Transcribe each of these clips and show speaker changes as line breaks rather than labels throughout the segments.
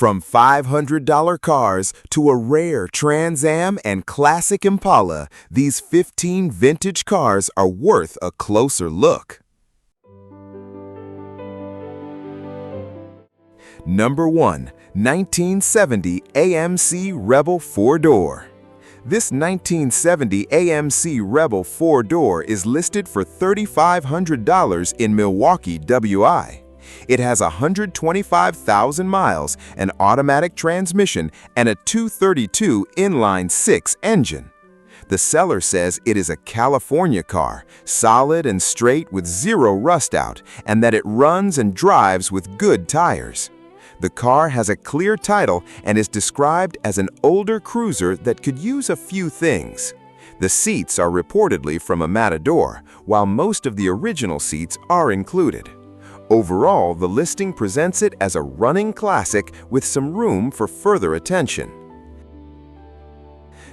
From $500 cars to a rare Trans Am and classic Impala, these 15 vintage cars are worth a closer look. Number 1. 1970 AMC Rebel 4-door. This 1970 AMC Rebel 4-door is listed for $3,500 in Milwaukee, WI. It has 125,000 miles, an automatic transmission, and a 232 inline-6 engine. The seller says it is a California car, solid and straight with zero rust out, and that it runs and drives with good tires. The car has a clear title and is described as an older cruiser that could use a few things. The seats are reportedly from a Matador, while most of the original seats are included. Overall, the listing presents it as a running classic with some room for further attention.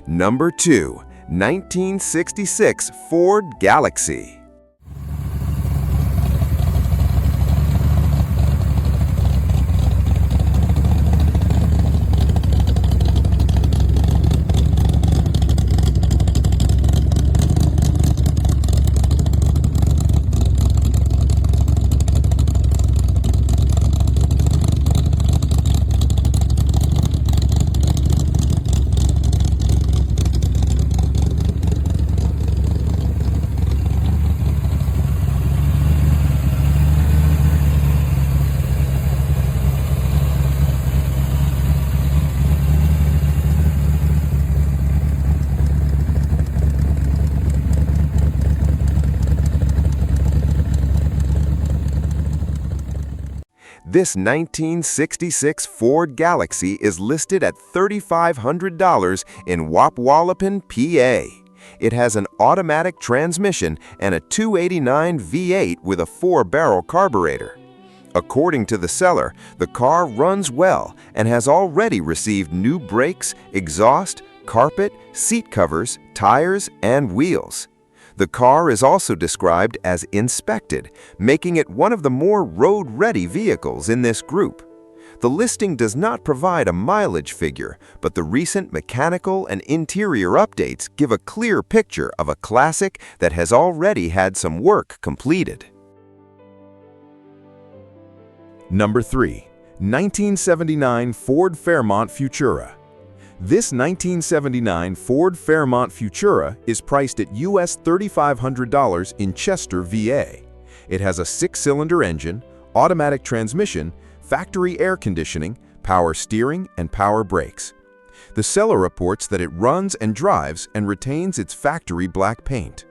Number 2. 1966 Ford Galaxy. This 1966 Ford Galaxy is listed at $3,500 in Wapwallopin, PA. It has an automatic transmission and a 289 V8 with a 4-barrel carburetor. According to the seller, the car runs well and has already received new brakes, exhaust, carpet, seat covers, tires, and wheels. The car is also described as inspected, making it one of the more road-ready vehicles in this group. The listing does not provide a mileage figure, but the recent mechanical and interior updates give a clear picture of a classic that has already had some work completed. Number 3. 1979 Ford Fairmont Futura. This 1979 Ford Fairmont Futura is priced at US $3,500 in Chester, VA. It has a 6-cylinder engine, automatic transmission, factory air conditioning, power steering, and power brakes. The seller reports that it runs and drives and retains its factory black paint.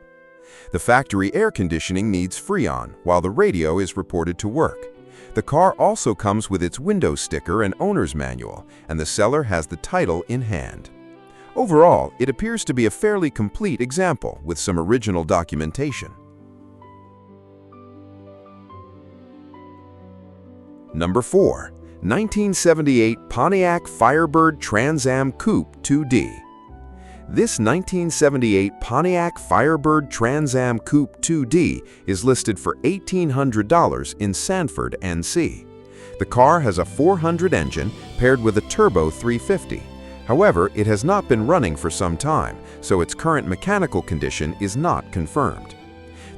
The factory air conditioning needs Freon, while the radio is reported to work. The car also comes with its window sticker and owner's manual, and the seller has the title in hand. Overall, it appears to be a fairly complete example with some original documentation. Number 4. 1978 Pontiac Firebird Trans Am Coupe 2D. This 1978 Pontiac Firebird Trans Am Coupe 2D is listed for $1,800 in Sanford, NC. The car has a 400 engine paired with a turbo 350. However, it has not been running for some time, so its current mechanical condition is not confirmed.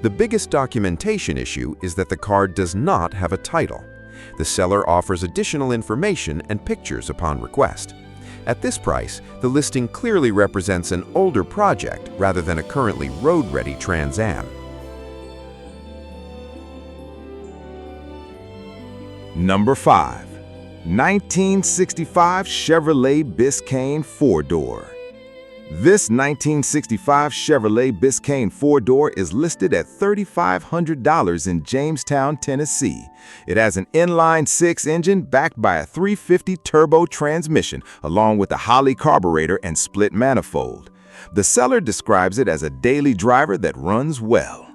The biggest documentation issue is that the car does not have a title. The seller offers additional information and pictures upon request. At this price, the listing clearly represents an older project rather than a currently road-ready Trans Am. Number 5. 1965 Chevrolet Biscayne 4-door. This 1965 Chevrolet Biscayne 4-door is listed at $3,500 in Jamestown, Tennessee. It has an inline-6 engine backed by a 350 turbo transmission along with a Holley carburetor and split manifold. The seller describes it as a daily driver that runs well.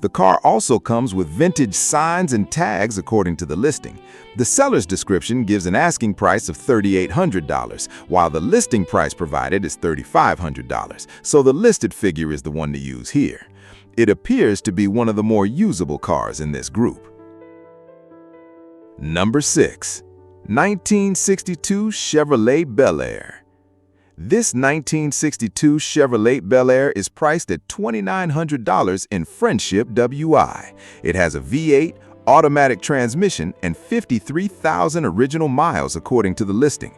The car also comes with vintage signs and tags according to the listing. The seller's description gives an asking price of $3,800, while the listing price provided is $3,500, so the listed figure is the one to use here. It appears to be one of the more usable cars in this group. Number 6. 1962 Chevrolet Belair. This 1962 Chevrolet Belair is priced at $2,900 in Friendship WI. It has a V8, automatic transmission, and 53,000 original miles according to the listing.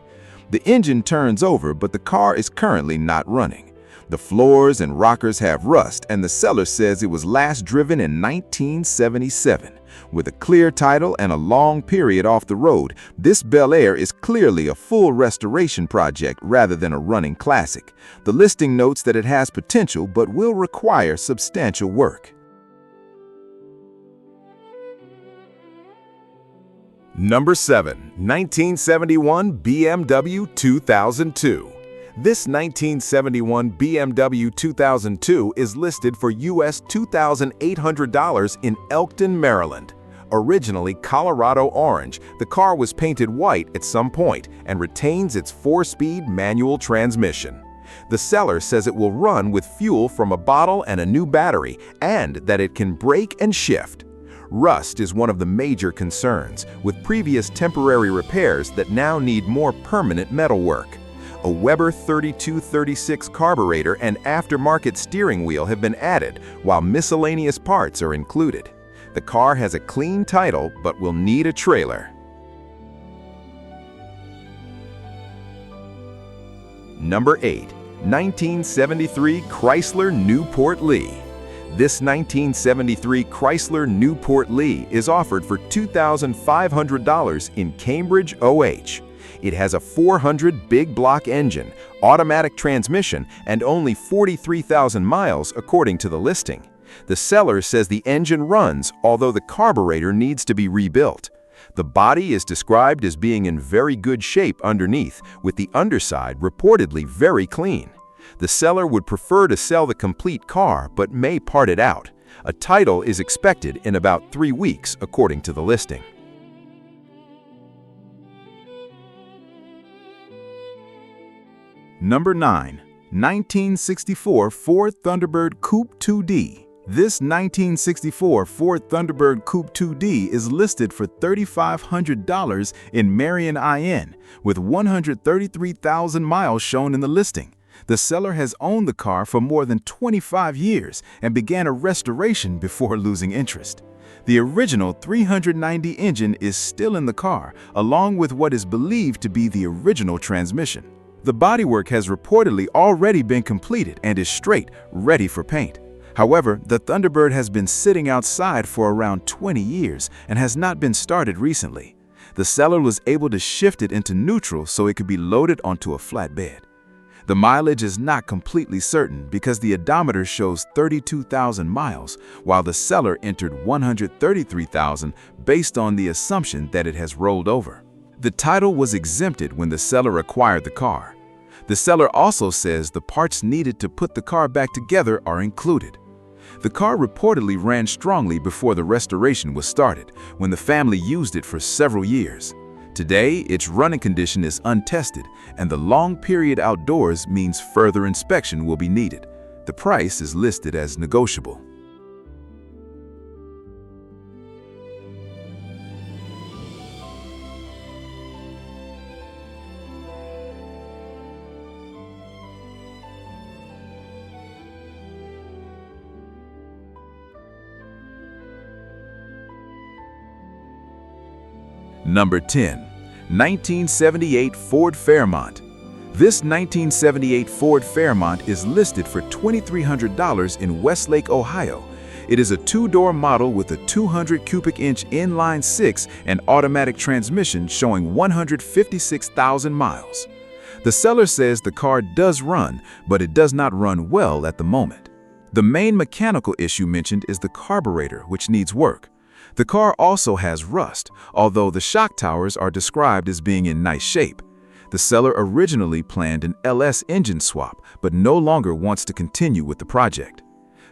The engine turns over, but the car is currently not running. The floors and rockers have rust, and the seller says it was last driven in 1977. With a clear title and a long period off the road, this Belair is clearly a full restoration project rather than a running classic. The listing notes that it has potential but will require substantial work. Number 7. 1971 BMW 2002. This 1971 BMW 2002 is listed for US $2,800 in Elkton, Maryland. Originally Colorado orange, the car was painted white at some point and retains its 4-speed manual transmission. The seller says it will run with fuel from a bottle and a new battery, and that it can brake and shift. Rust is one of the major concerns, with previous temporary repairs that now need more permanent metalwork. A Weber 3236 carburetor and aftermarket steering wheel have been added, while miscellaneous parts are included. The car has a clean title but will need a trailer. Number 8. 1973 Chrysler Newport Leash. This 1973 Chrysler Newport Leash is offered for $2,500 in Cambridge, OH. It has a 400 big block engine, automatic transmission, and only 43,000 miles according to the listing. The seller says the engine runs, although the carburetor needs to be rebuilt. The body is described as being in very good shape underneath, with the underside reportedly very clean. The seller would prefer to sell the complete car but may part it out. A title is expected in about 3 weeks according to the listing. Number 9. 1964 Ford Thunderbird Coupe 2D. This 1964 Ford Thunderbird Coupe 2D is listed for $3,500 in Marion, IN, with 133,000 miles shown in the listing. The seller has owned the car for more than 25 years and began a restoration before losing interest. The original 390 engine is still in the car, along with what is believed to be the original transmission. The bodywork has reportedly already been completed and is straight, ready for paint. However, the Thunderbird has been sitting outside for around 20 years and has not been started recently. The seller was able to shift it into neutral so it could be loaded onto a flatbed. The mileage is not completely certain because the odometer shows 32,000 miles, while the seller entered 133,000 based on the assumption that it has rolled over. The title was exempted when the seller acquired the car. The seller also says the parts needed to put the car back together are included. The car reportedly ran strongly before the restoration was started, when the family used it for several years. Today, its running condition is untested, and the long period outdoors means further inspection will be needed. The price is listed as negotiable. Number 10. 1978 Ford Fairmont. This 1978 Ford Fairmont is listed for $2,300 in Westlake, Ohio. It is a 2-door model with a 200 cubic inch inline 6 and automatic transmission showing 156,000 miles. The seller says the car does run, but it does not run well at the moment. The main mechanical issue mentioned is the carburetor, which needs work. The car also has rust, although the shock towers are described as being in nice shape. The seller originally planned an LS engine swap, but no longer wants to continue with the project.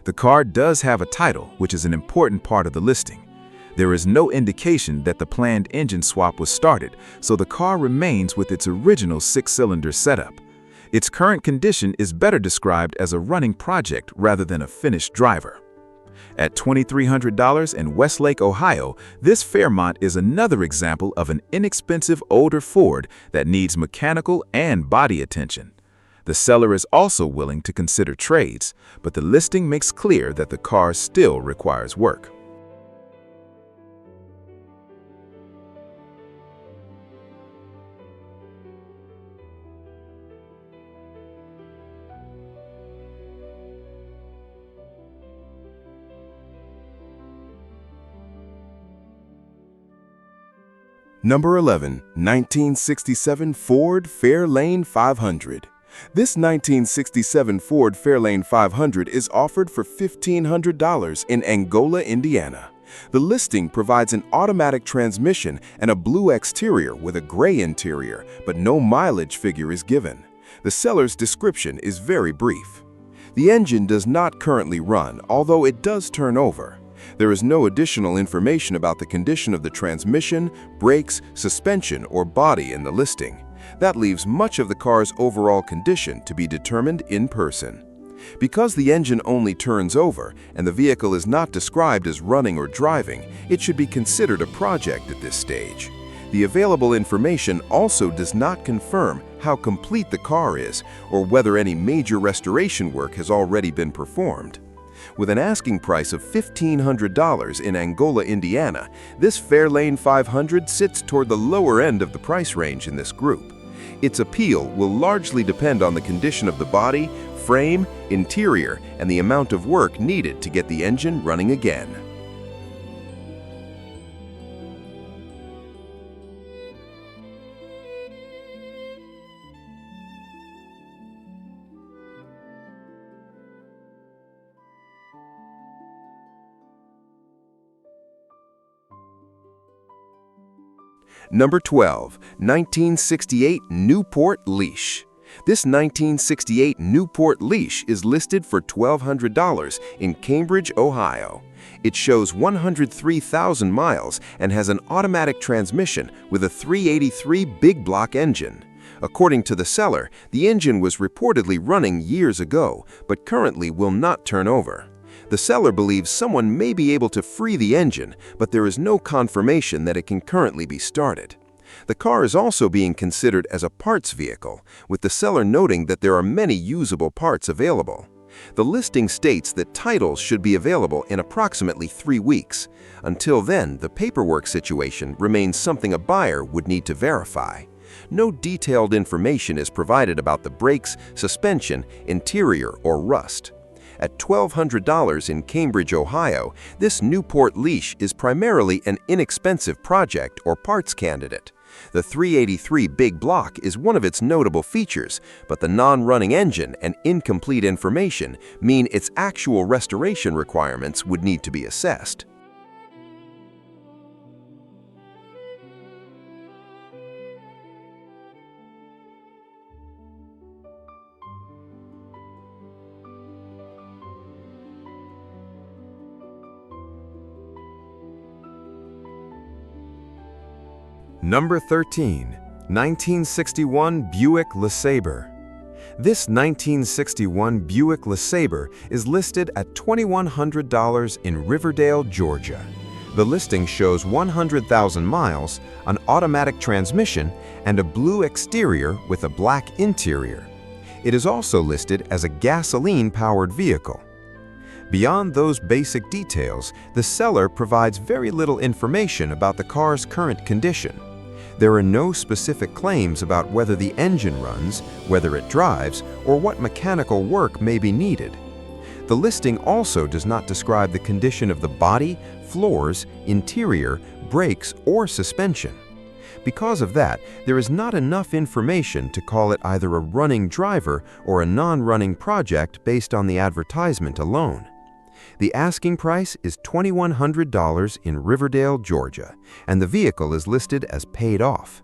The car does have a title, which is an important part of the listing. There is no indication that the planned engine swap was started, so the car remains with its original 6-cylinder setup. Its current condition is better described as a running project rather than a finished driver.
At $2,300 in Westlake, Ohio, this Fairmont is another example of an inexpensive older Ford that needs mechanical and body attention. The seller is also willing to consider trades, but the listing makes clear that the car still requires work.
Number 11, 1967 Ford Fairlane 500. This 1967 Ford Fairlane 500 is offered for $1,500 in Angola, Indiana. The listing provides an automatic transmission and a blue exterior with a gray interior, but no mileage figure is given. The seller's description is very brief. The engine does not currently run, although it does turn over. There is no additional information about the condition of the transmission, brakes, suspension, or body in the listing. That leaves much of the car's overall condition to be determined in person. Because the engine only turns over and the vehicle is not described as running or driving, it should be considered a project at this stage. The available information also does not confirm how complete the car is or whether any major restoration work has already been performed. With an asking price of $1,500 in Angola, Indiana, this Fairlane 500 sits toward the lower end of the price range in this group. Its appeal will largely depend on the condition of the body, frame, interior, and the amount of work needed to get the engine running again. Number 12, 1968 Newport Leash. This 1968 Newport Leash is listed for $1,200 in Cambridge, Ohio. It shows 103,000 miles and has an automatic transmission with a 383 big block engine. According to the seller, the engine was reportedly running years ago, but currently will not turn over. The seller believes someone may be able to free the engine, but there is no confirmation that it can currently be started. The car is also being considered as a parts vehicle, with the seller noting that there are many usable parts available. The listing states that titles should be available in approximately 3 weeks. Until then, the paperwork situation remains something a buyer would need to verify. No detailed information is provided about the brakes, suspension, interior, or rust. At $1,200 in Cambridge, Ohio, this Newport Leash is primarily an inexpensive project or parts candidate. The 383 big block is one of its notable features, but the non-running engine and incomplete information mean its actual restoration requirements would need to be assessed.
Number 13, 1961 Buick LeSabre. This 1961 Buick LeSabre is listed at $2,100 in Riverdale, Georgia. The listing shows 100,000 miles, an automatic transmission, and a blue exterior with a black interior. It is also listed as a gasoline-powered vehicle. Beyond those basic details, the seller provides very little information about the car's current condition. There are no specific claims about whether the engine runs, whether it drives, or what mechanical work may be needed. The listing also does not describe the condition of the body, floors, interior, brakes, or suspension. Because of that, there is not enough information to call it either a running driver or a non-running project based on the advertisement alone. The asking price is $2,100 in Riverdale, Georgia, and the vehicle is listed as paid off.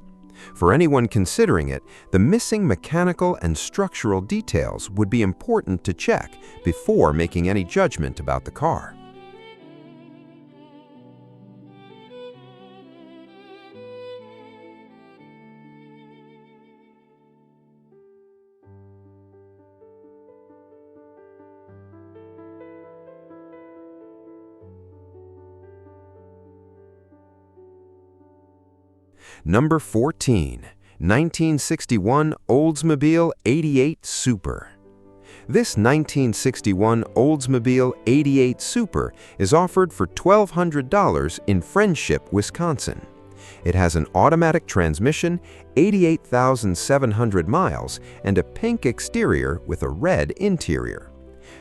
For anyone considering it, the missing mechanical and structural details would be important to check before making any judgment about the car. Number 14. 1961 Oldsmobile 88 Super. This 1961 Oldsmobile 88 Super is offered for $1,200 in Friendship, Wisconsin. It has an automatic transmission, 88,700 miles, and a pink exterior with a red interior.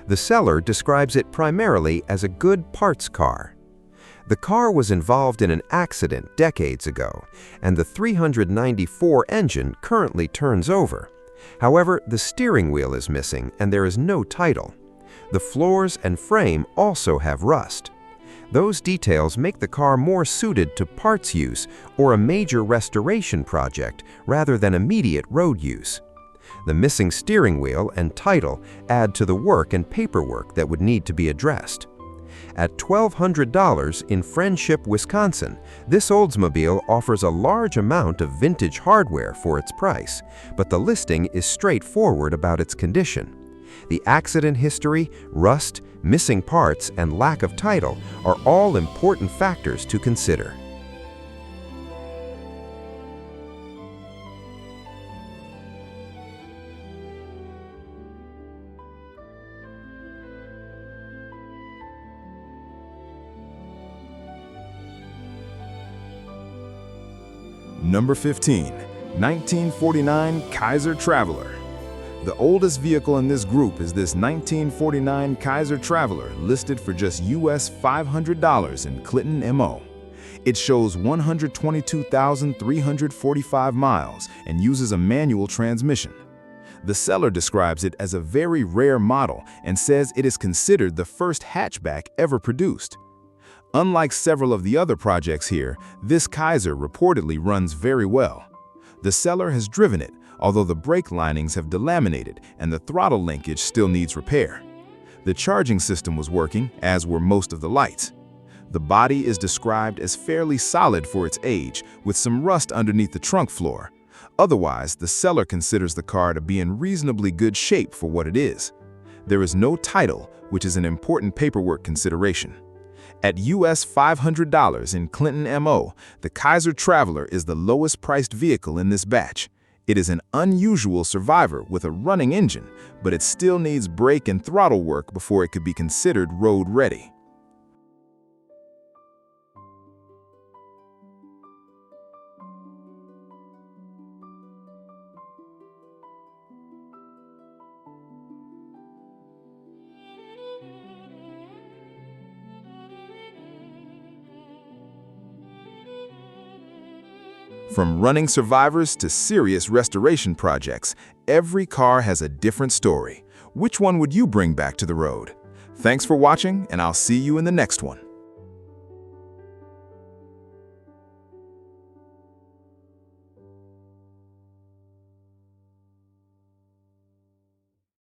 The seller describes it primarily as a good parts car. The car was involved in an accident decades ago, and the 394 engine currently turns over. However, the steering wheel is missing and there is no title. The floors and frame also have rust. Those details make the car more suited to parts use or a major restoration project rather than immediate road use. The missing steering wheel and title add to the work and paperwork that would need to be addressed. At $1,200 in Friendship, Wisconsin, this Oldsmobile offers a large amount of vintage hardware for its price, but the listing is straightforward about its condition. The accident history, rust, missing parts, and lack of title are all important factors to consider.
Number 15. 1949 Kaiser Traveler. The oldest vehicle in this group is this 1949 Kaiser Traveler, listed for just US $500 in Clinton, MO. It shows 122,345 miles and uses a manual transmission. The seller describes it as a very rare model and says it is considered the first hatchback ever produced. Unlike several of the other projects here, this Kaiser reportedly runs very well. The seller has driven it, although the brake linings have delaminated and the throttle linkage still needs repair. The charging system was working, as were most of the lights. The body is described as fairly solid for its age, with some rust underneath the trunk floor. Otherwise, the seller considers the car to be in reasonably good shape for what it is. There is no title, which is an important paperwork consideration. At US $500 in Clinton, MO, the Kaiser Traveler is the lowest priced vehicle in this batch. It is an unusual survivor with a running engine, but it still needs brake and throttle work before it could be considered road ready. From running survivors to serious restoration projects, every car has a different story. Which one would you bring back to the road? Thanks for watching, and I'll see you in the next one.